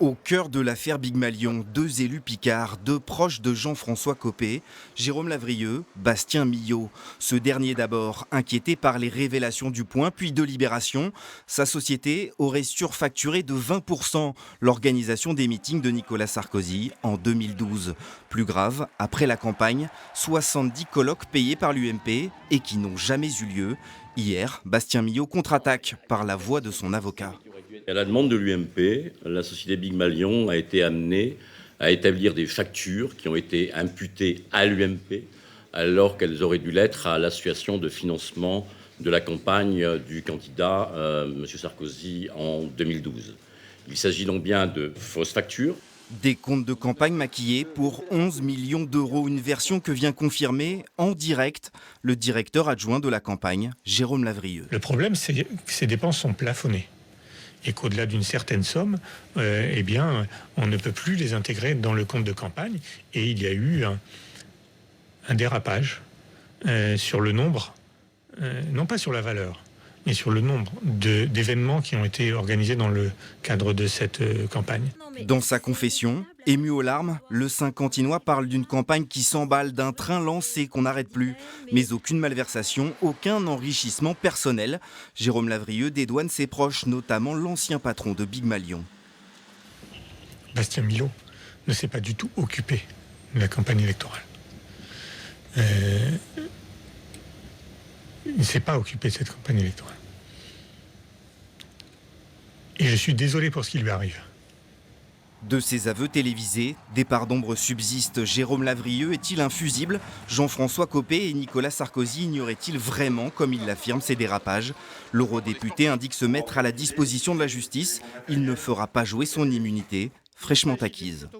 Au cœur de l'affaire Big Malion, deux élus picards, deux proches de Jean-François Copé, Jérôme Lavrieux, Bastien Millot. Ce dernier d'abord, inquiété par les révélations du Point puis de Libération, sa société aurait surfacturé de 20% l'organisation des meetings de Nicolas Sarkozy en 2012. Plus grave, après la campagne, 70 colloques payés par l'UMP et qui n'ont jamais eu lieu. Hier, Bastien Millot contre-attaque par la voix de son avocat. À la demande de l'UMP, la société Big Malion a été amenée à établir des factures qui ont été imputées à l'UMP alors qu'elles auraient dû l'être à l'association de financement de la campagne du candidat M. Sarkozy en 2012. Il s'agit donc bien de fausses factures. Des comptes de campagne maquillés pour 11 millions d'euros, une version que vient confirmer en direct le directeur adjoint de la campagne, Jérôme Lavrieux. Le problème, c'est que ces dépenses sont plafonnées et qu'au-delà d'une certaine somme, eh bien, on ne peut plus les intégrer dans le compte de campagne. Et il y a eu un dérapage sur le nombre, non pas sur la valeur, mais sur le nombre d'événements qui ont été organisés dans le cadre de cette campagne. Dans sa confession, ému aux larmes, le Saint-Quentinois parle d'une campagne qui s'emballe, d'un train lancé qu'on n'arrête plus. Mais aucune malversation, aucun enrichissement personnel. Jérôme Lavrieux dédouane ses proches, notamment l'ancien patron de Big Malion. Bastien Millot ne s'est pas du tout occupé de la campagne électorale. Il ne s'est pas occupé de cette campagne électorale. Et je suis désolé pour ce qui lui arrive. De ses aveux télévisés, des parts d'ombre subsistent. Jérôme Lavrieux est-il infusible? Jean-François Copé et Nicolas Sarkozy ignoraient-ils vraiment, comme il l'affirme, ces dérapages? L'eurodéputé indique se mettre à la disposition de la justice. Il ne fera pas jouer son immunité, fraîchement acquise.